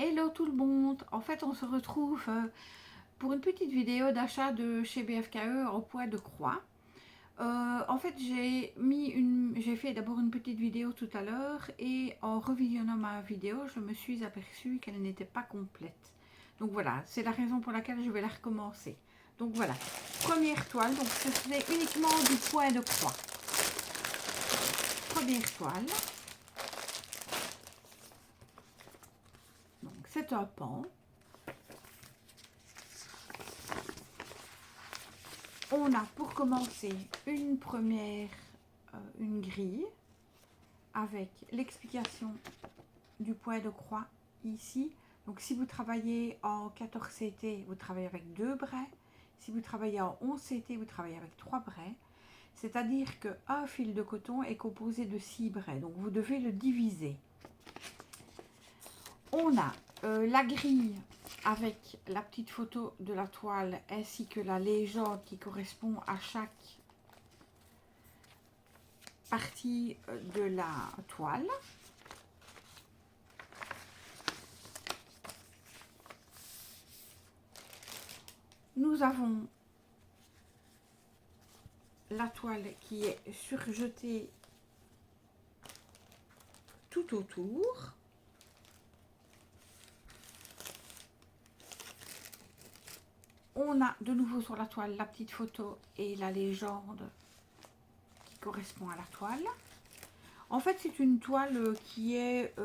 Hello tout le monde. En fait, on se retrouve pour une petite vidéo d'achat de chez BFKE en poids de croix. En fait, j'ai fait d'abord une petite vidéo tout à l'heure et en revisionnant ma vidéo, je me suis aperçue qu'elle n'était pas complète. Donc voilà, c'est la raison pour laquelle je vais la recommencer. Donc voilà, première toile, donc ce serait uniquement du poids de croix. Première toile. Donc c'est un pan. On a pour commencer une grille avec l'explication du poids de croix ici. Donc si vous travaillez en 14 CT, vous travaillez avec 2 braies. Si vous travaillez en 11 CT, vous travaillez avec 3 braies. C'est-à-dire qu'un fil de coton est composé de 6 braies. Donc vous devez le diviser. On a la grille avec la petite photo de la toile ainsi que la légende qui correspond à chaque partie de la toile. Nous avons la toile qui est surjetée tout autour. On a de nouveau sur la toile la petite photo et la légende qui correspond à la toile. En fait, c'est une toile qui est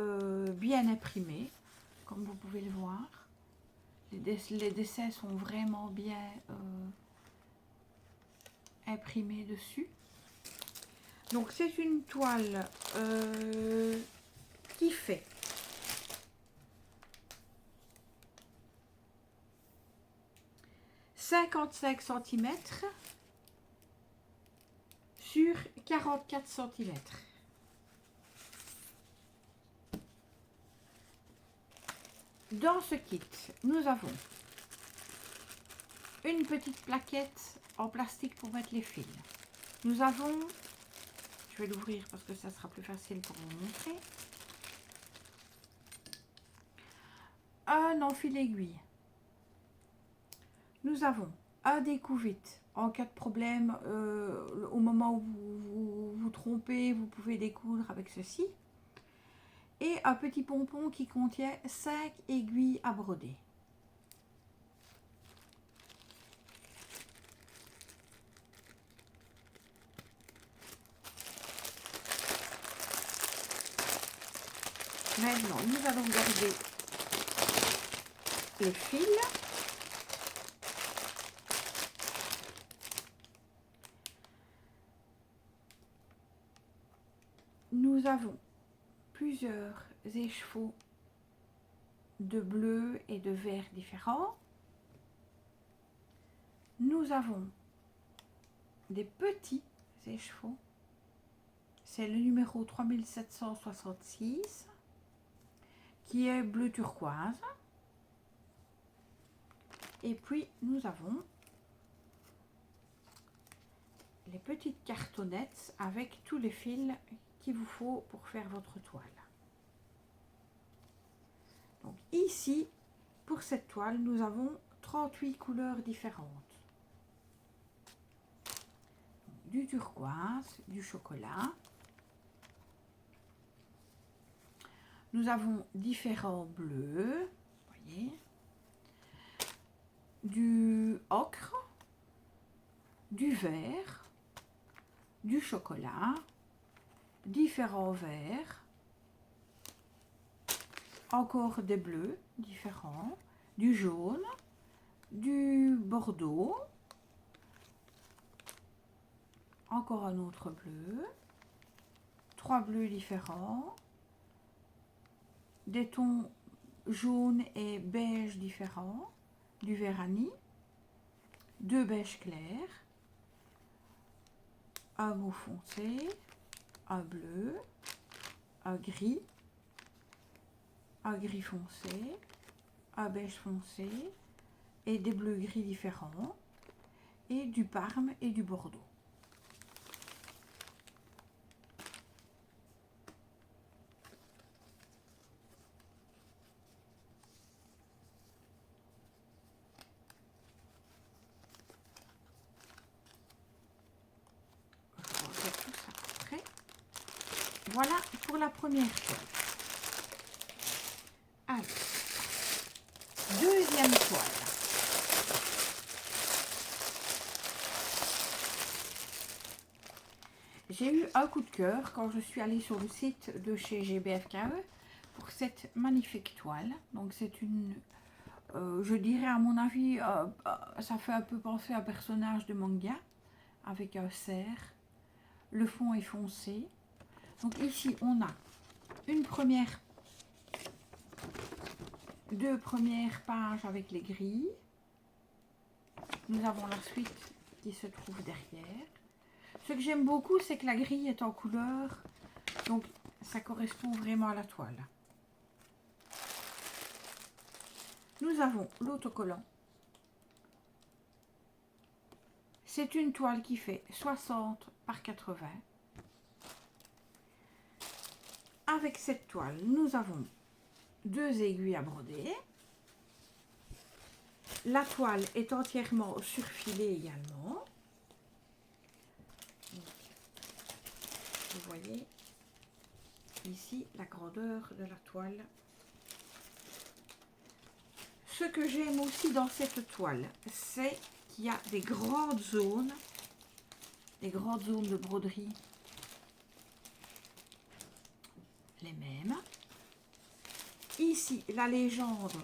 bien imprimée, comme vous pouvez le voir. Les dessins sont vraiment bien imprimés dessus. Donc, c'est une toile qui fait 55 cm sur 44 cm. Dans ce kit, nous avons une petite plaquette en plastique pour mettre les fils. Nous avons, je vais l'ouvrir parce que ça sera plus facile pour vous montrer, un enfil aiguille. Nous avons un découvite. En cas de problème, au moment où vous vous trompez, vous pouvez découdre avec ceci. Et un petit pompon qui contient 5 aiguilles à broder. Maintenant, nous allons garder les fils. Nous avons plusieurs écheveaux de bleu et de vert différents. Nous avons des petits écheveaux. C'est le numéro 3766 qui est bleu turquoise. Et puis nous avons les petites cartonnettes avec tous les fils qu'il vous faut pour faire votre toile. Donc ici, pour cette toile, nous avons 38 couleurs différentes. Du turquoise, du chocolat. Nous avons différents bleus, voyez, du ocre, du vert, du chocolat, différents verts, encore des bleus différents, du jaune, du bordeaux, encore un autre bleu, 3 bleus différents, des tons jaunes et beige différents, du vert anis, 2 beiges clairs, un mauve foncé, un bleu, un gris foncé, un beige foncé et des bleus gris différents et du parme et du bordeaux. Voilà pour la première toile. Alors, deuxième toile. J'ai eu un coup de cœur quand je suis allée sur le site de chez GBFKE pour cette magnifique toile. Donc c'est une, je dirais à mon avis, ça fait un peu penser à un personnage de manga avec un cerf. Le fond est foncé. Donc ici on a une première, deux premières pages avec les grilles. Nous avons la suite qui se trouve derrière. Ce que j'aime beaucoup, c'est que la grille est en couleur, donc ça correspond vraiment à la toile. Nous avons l'autocollant. C'est une toile qui fait 60 par 80. Avec cette toile, nous avons deux aiguilles à broder. La toile est entièrement surfilée également. Vous voyez ici la grandeur de la toile. Ce que j'aime aussi dans cette toile, c'est qu'il y a des grandes zones de broderie, les mêmes. Ici, la légende,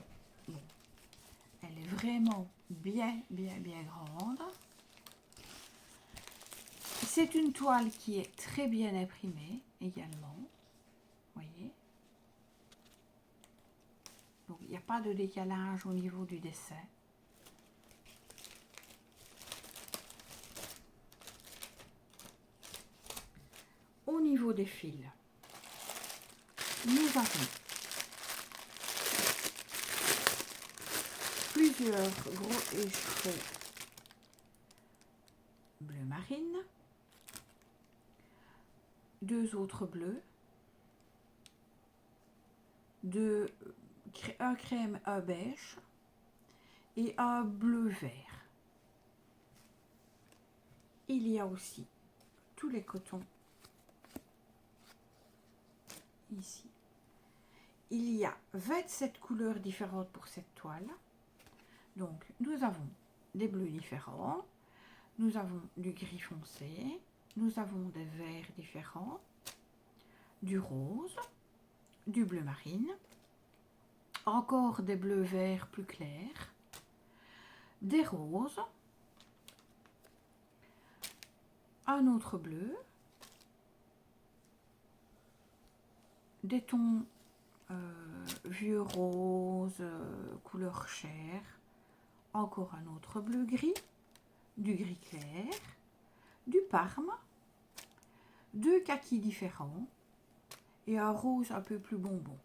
bon, elle est vraiment bien grande. C'est une toile qui est très bien imprimée également, voyez. Donc il n'y a pas de décalage au niveau du dessin. Au niveau des fils, nous avons plusieurs gros écheveaux bleu marine, deux autres bleus, un crème, un beige et un bleu vert. Il y a aussi tous les cotons ici. Il y a 27 couleurs différentes pour cette toile. Donc nous avons des bleus différents, nous avons du gris foncé, nous avons des verts différents, du rose, du bleu marine, encore des bleus verts plus clairs, des roses, un autre bleu, des tons vieux rose, couleur chair, encore un autre bleu gris, du gris clair, du parme, deux kakis différents et un rose un peu plus bonbon.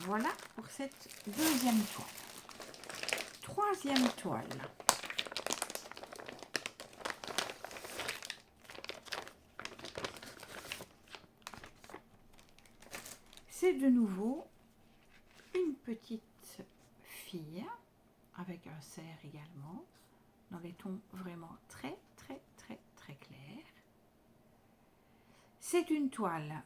Voilà pour cette deuxième toile. Troisième toile. C'est de nouveau une petite fille avec un cerf également, dans des tons vraiment très clairs. C'est une toile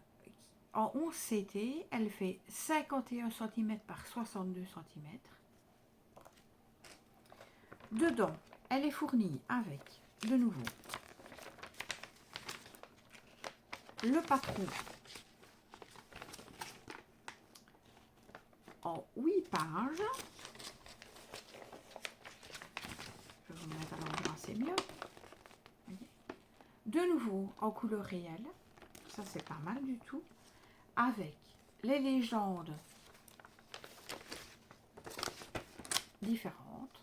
en 11 CT, elle fait 51 cm par 62 cm. Dedans, elle est fournie avec, de nouveau, le patron en 8 pages. Je vais vous mettre à l'endroit, c'est mieux. De nouveau en couleur réelle, ça c'est pas mal du tout, avec les légendes différentes.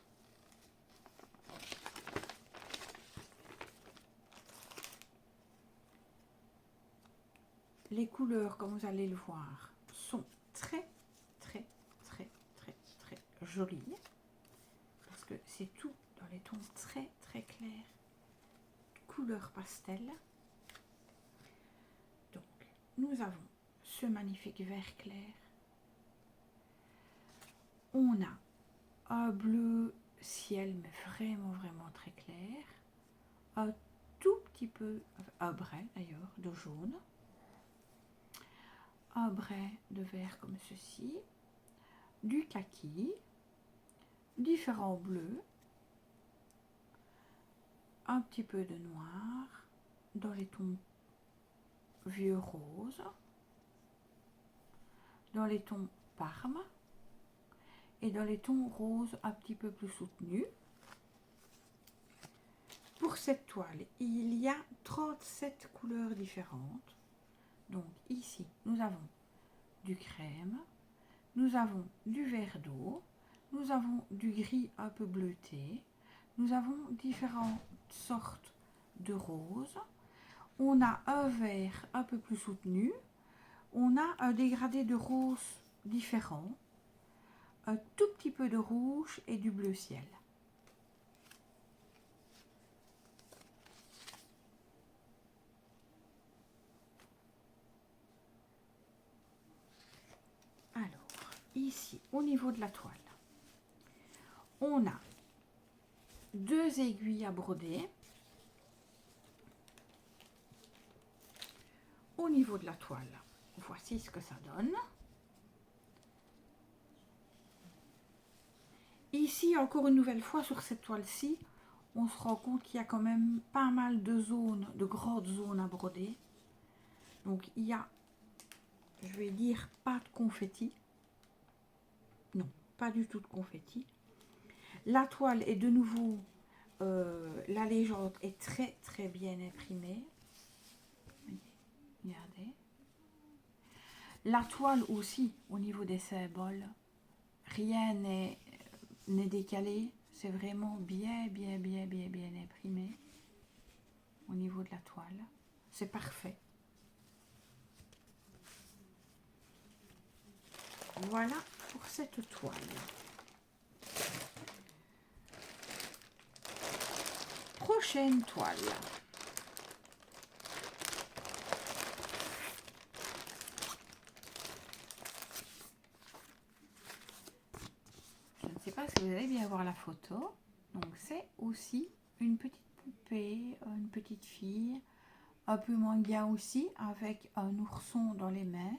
Les couleurs, comme vous allez le voir, sont très jolies, parce que c'est tout dans les tons très clairs, couleur pastel. Donc nous avons ce magnifique vert clair, On a un bleu ciel, mais vraiment très clair. Un tout petit peu, un brin d'ailleurs, de jaune. Un brin de vert comme ceci. Du kaki. Différents bleus. Un petit peu de noir. Dans les tons vieux rose. Dans les tons parme. Et dans les tons roses un petit peu plus soutenus. Pour cette toile, il y a 37 couleurs différentes. Donc ici, nous avons du crème, nous avons du vert d'eau, nous avons du gris un peu bleuté, nous avons différentes sortes de roses, on a un vert un peu plus soutenu, on a un dégradé de rose différent, un tout petit peu de rouge et du bleu ciel. Alors, ici, au niveau de la toile, on a 2 aiguilles à broder. Au niveau de la toile, voici ce que ça donne. Ici, encore une nouvelle fois, sur cette toile-ci, on se rend compte qu'il y a quand même pas mal de zones, de grandes zones à broder. Donc, il y a, je vais dire, pas de confetti. Non, pas du tout de confetti. La toile est de nouveau, la légende est très bien imprimée. Regardez. La toile aussi, au niveau des symboles, rien n'est décalé. C'est vraiment bien imprimé au niveau de la toile. C'est parfait. Voilà pour cette toile. Prochaine toile. Je ne sais pas si vous allez bien voir la photo. Donc c'est aussi une petite poupée, une petite fille, un peu manga aussi, avec un ourson dans les mains.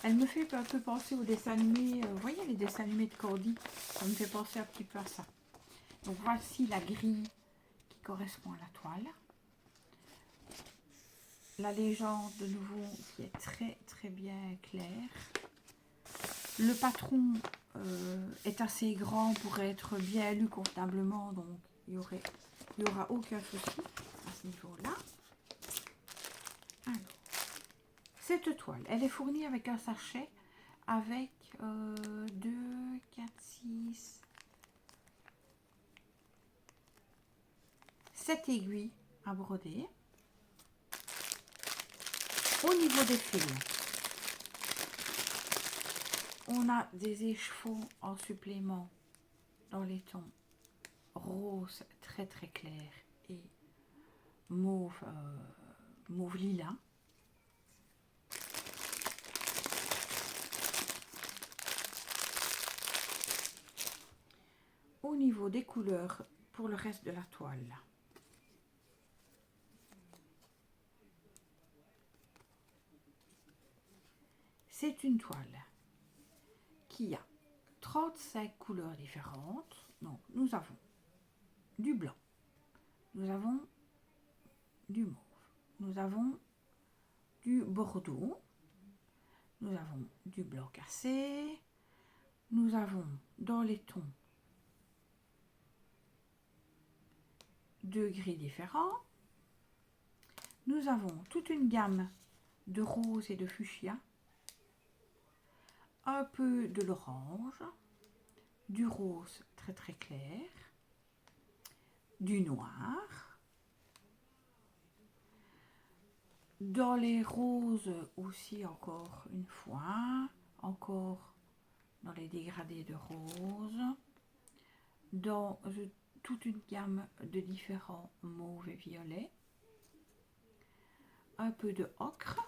Elle me fait un peu penser aux dessins animés, vous voyez les dessins animés de Cordy, ça me fait penser un petit peu à ça. Donc voici la grille qui correspond à la toile. La légende de nouveau qui est très bien claire. Le patron est assez grand pour être bien lu convenablement, donc il n'y aura aucun souci à ce niveau-là. Alors, cette toile, elle est fournie avec un sachet avec 2, 4, 6, 7 aiguilles à broder. Au niveau des fils, on a des écheveaux en supplément dans les tons rose très clair et mauve, mauve lilas. Au niveau des couleurs pour le reste de la toile, c'est une toile qui a 35 couleurs différentes. Donc nous avons du blanc, nous avons du mauve, nous avons du bordeaux, nous avons du blanc cassé, nous avons dans les tons de gris différents, nous avons toute une gamme de rose et de fuchsia, un peu de l'orange, du rose très clair, du noir, dans les roses aussi encore une fois, encore dans les dégradés de rose, dans toute une gamme de différents mauves et violets, un peu de ocre.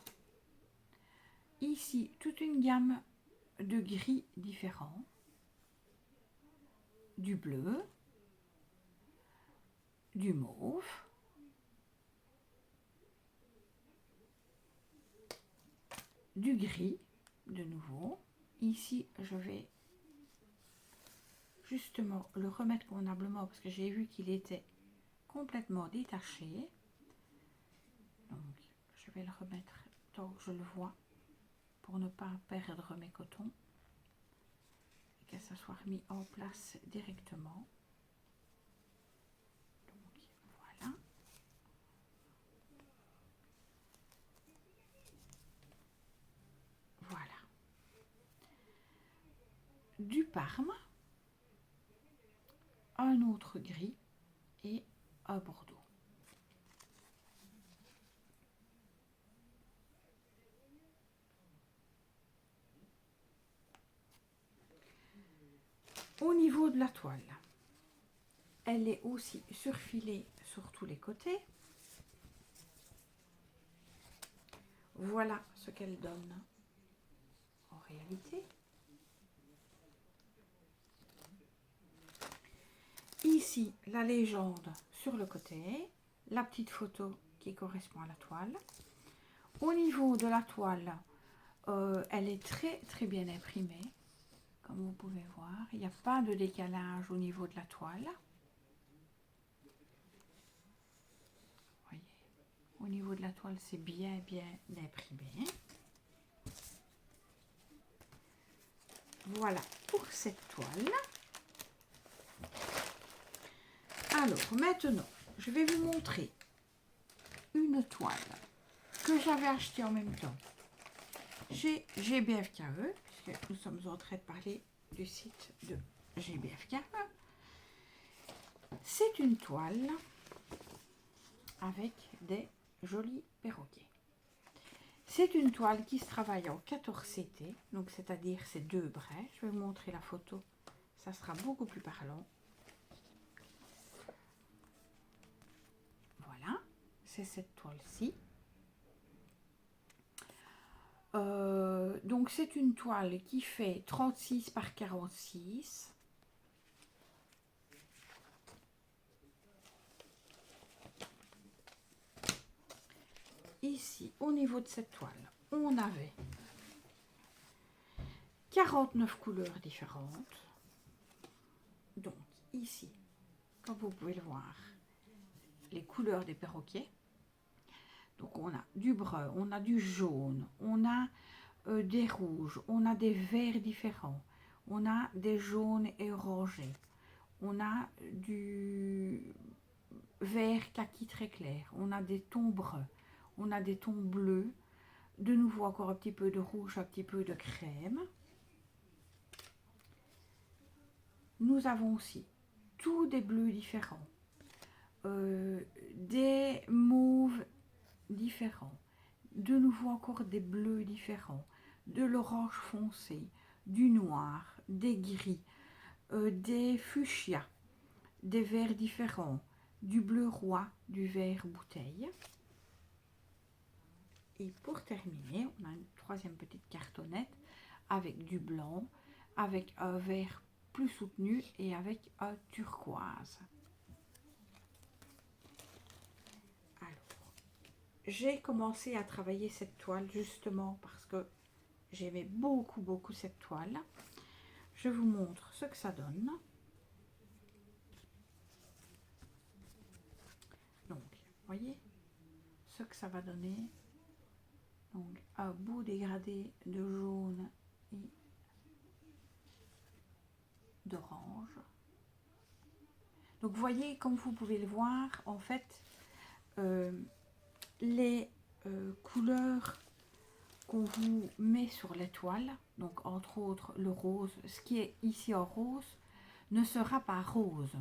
Ici, toute une gamme de gris différents. Du bleu, du mauve, du gris, de nouveau. Ici, je vais justement le remettre convenablement parce que j'ai vu qu'il était complètement détaché. Donc, je vais le remettre tant que je le vois pour ne pas perdre mes cotons et que ça soit remis en place directement. Donc, voilà. Voilà. Du parme, un autre gris et un bordeaux. Au niveau de la toile, elle est aussi surfilée sur tous les côtés. Voilà ce qu'elle donne en réalité. Ici, la légende sur le côté, la petite photo qui correspond à la toile. Au niveau de la toile, elle est très bien imprimée, comme vous pouvez voir. Il n'y a pas de décalage au niveau de la toile. Voyez, au niveau de la toile, c'est bien imprimé. Voilà pour cette toile. Alors maintenant, je vais vous montrer une toile que j'avais achetée en même temps chez GBFKE, puisque nous sommes en train de parler du site de GBFKE. C'est une toile avec des jolis perroquets. C'est une toile qui se travaille en 14 CT, donc c'est-à-dire c'est 2 braies. Je vais vous montrer la photo, ça sera beaucoup plus parlant. Voilà, c'est cette toile-ci. Donc c'est une toile qui fait 36 par 46. Ici, au niveau de cette toile, on avait 49 couleurs différentes. Donc ici, comme vous pouvez le voir, les couleurs des perroquets. Donc on a du brun, on a du jaune, on a des rouges, on a des verts différents, on a des jaunes et orangés, on a du vert kaki très clair, on a des tons bruns, on a des tons bleus, de nouveau encore un petit peu de rouge, un petit peu de crème. Nous avons aussi tous des bleus différents, des mauves différents, de nouveau encore des bleus différents, de l'orange foncé, du noir, des gris, des fuchsias, des verts différents, du bleu roi, du vert bouteille. Et pour terminer, on a une troisième petite cartonnette avec du blanc, avec un vert plus soutenu et avec un turquoise. J'ai commencé à travailler cette toile justement parce que j'aimais beaucoup cette toile. Je vous montre ce que ça donne. Donc, voyez ce que ça va donner. Donc, un beau dégradé de jaune et d'orange. Donc, voyez, comme vous pouvez le voir, en fait, les couleurs qu'on vous met sur les toiles, donc entre autres le rose, ce qui est ici en rose, ne sera pas rose,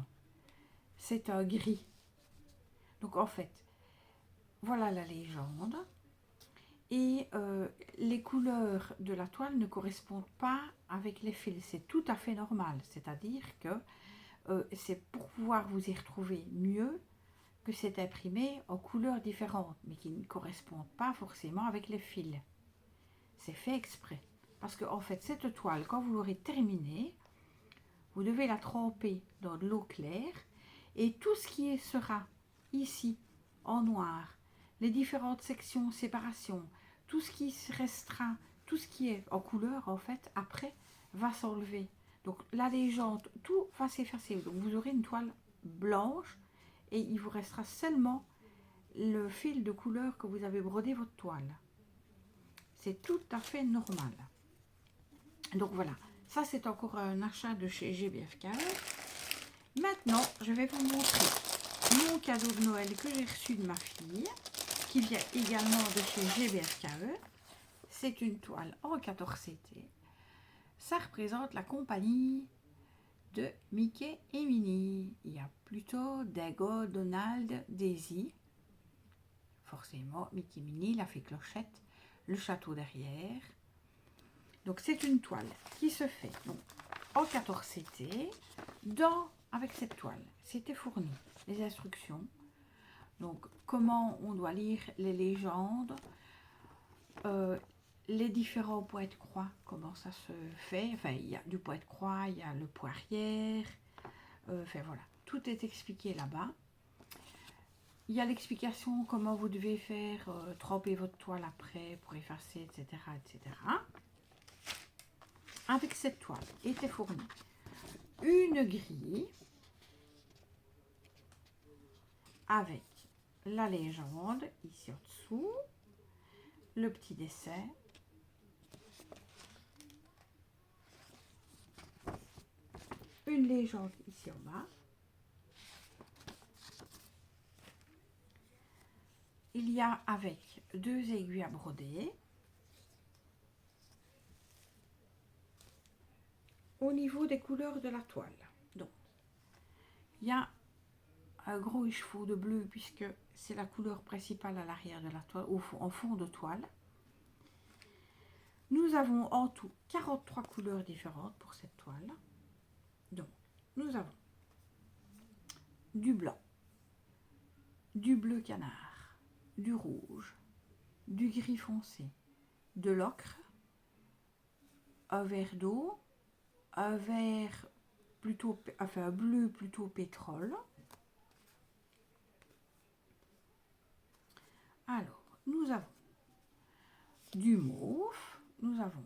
c'est un gris. Donc en fait, voilà la légende. Et les couleurs de la toile ne correspondent pas avec les fils, c'est tout à fait normal, c'est-à-dire que c'est pour pouvoir vous y retrouver mieux que c'est imprimé en couleurs différentes, mais qui ne correspondent pas forcément avec les fils. C'est fait exprès. Parce que en fait, cette toile, quand vous l'aurez terminée, vous devez la tremper dans de l'eau claire et tout ce qui sera ici en noir, les différentes sections, séparations, tout ce qui restera, tout ce qui est en couleur en fait, après, va s'enlever. Donc la légende, tout va s'effacer. Donc vous aurez une toile blanche et il vous restera seulement le fil de couleur que vous avez brodé votre toile. C'est tout à fait normal. Donc voilà, ça c'est encore un achat de chez GBFK. Maintenant, je vais vous montrer mon cadeau de Noël que j'ai reçu de ma fille, qui vient également de chez GBFKE. C'est une toile en 14CT. Ça représente la compagnie de Mickey et Minnie. Il y a plutôt Dago, Donald, Daisy. Forcément, Mickey et Minnie, la fée Clochette, le château derrière. Donc c'est une toile qui se fait donc, en 14CT. Avec cette toile, c'était fourni les instructions. Donc comment on doit lire les légendes, les différents points de croix, comment ça se fait. Enfin, il y a du point de croix, il y a le poirière. Enfin voilà, tout est expliqué là-bas. Il y a l'explication comment vous devez faire, tremper votre toile après pour effacer, etc. etc. Avec cette toile était fournie une grille avec la légende ici en dessous, le petit dessin, une légende ici en bas. Il y a avec 2 aiguilles à broder. Au niveau des couleurs de la toile. Donc, il y a un gros écheveau de bleu puisque c'est la couleur principale à l'arrière de la toile, en fond de toile. Nous avons en tout 43 couleurs différentes pour cette toile. Donc, nous avons du blanc, du bleu canard, du rouge, du gris foncé, de l'ocre, un vert d'eau, un vert plutôt, enfin un bleu plutôt pétrole. Alors, nous avons du mauve, nous avons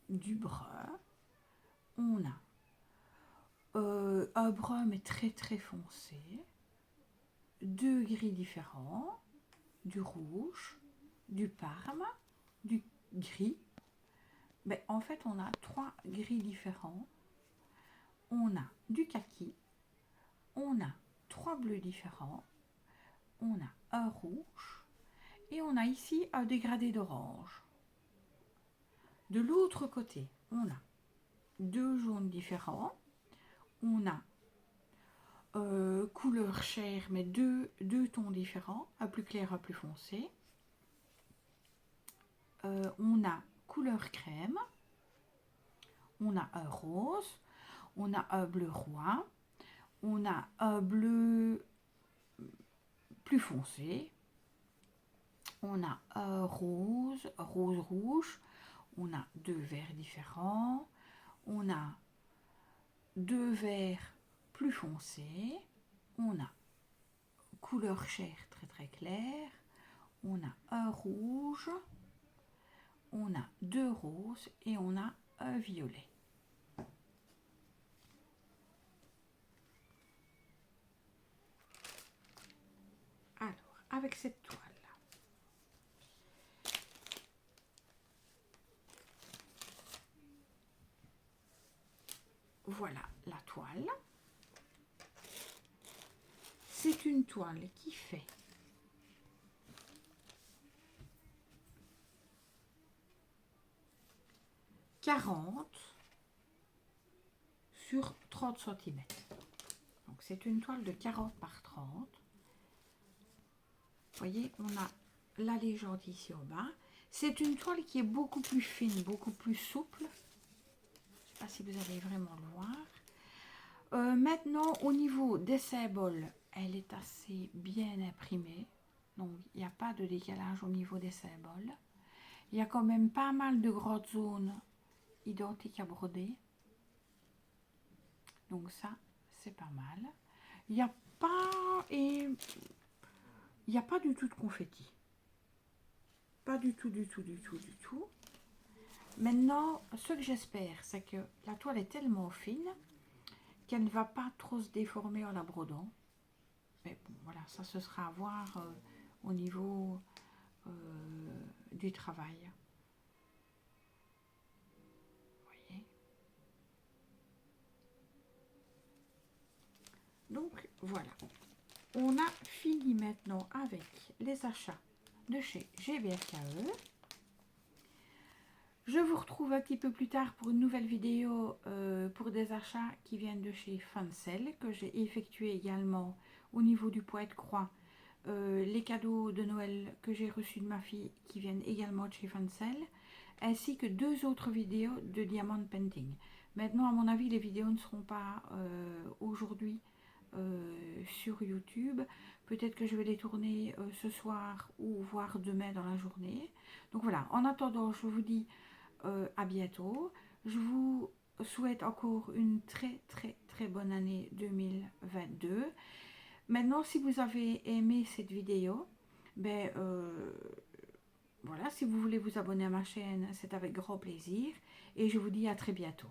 du brun, on a un brun mais très très foncé, 2 gris différents, du rouge, du parme, du gris. Mais en fait, on a 3 gris différents. On a du kaki, on a 3 bleus différents, on a un rouge et on a ici un dégradé d'orange. De l'autre côté, on a 2 jaunes différents, on a couleur chair mais deux tons différents, un plus clair, un plus foncé. On a couleur crème, on a un rose, on a un bleu roi, on a un bleu plus foncé, on a un rose, rouge, on a 2 verts différents, on a 2 verts plus foncés, on a couleur chair très très claire, on a un rouge, on a 2 roses et on a un violet. Alors, avec cette toile, voilà la toile. C'est une toile qui fait 40 sur 30 cm. Donc c'est une toile de 40 par 30. Vous voyez, on a la légende ici au bas. C'est une toile qui est beaucoup plus fine, beaucoup plus souple. Je ne sais pas si vous allez vraiment le voir. Maintenant, au niveau des symboles, elle est assez bien imprimée. Donc, il n'y a pas de décalage au niveau des symboles. Il y a quand même pas mal de grosses zones identiques à broder. Donc ça, c'est pas mal. Il n'y a pas il n'y a pas du tout de confetti. Pas du tout, du tout, du tout, du tout. Maintenant, ce que j'espère, c'est que la toile est tellement fine qu'elle ne va pas trop se déformer en la brodant. Mais bon, voilà, ça ce sera à voir au niveau du travail. Vous voyez. Donc voilà, on a fini maintenant avec les achats de chez GBFKE. Je vous retrouve un petit peu plus tard pour une nouvelle vidéo pour des achats qui viennent de chez Fancel, que j'ai effectué également au niveau du poids de croix. Les cadeaux de Noël que j'ai reçus de ma fille qui viennent également de chez Fancel, ainsi que 2 autres vidéos de Diamond Painting. Maintenant, à mon avis, les vidéos ne seront pas aujourd'hui sur YouTube. Peut-être que je vais les tourner ce soir ou voire demain dans la journée. Donc voilà, en attendant, je vous dis à bientôt. Je vous souhaite encore une très très très bonne année 2022. Maintenant, si vous avez aimé cette vidéo, ben voilà, si vous voulez vous abonner à ma chaîne, c'est avec grand plaisir. Et je vous dis à très bientôt.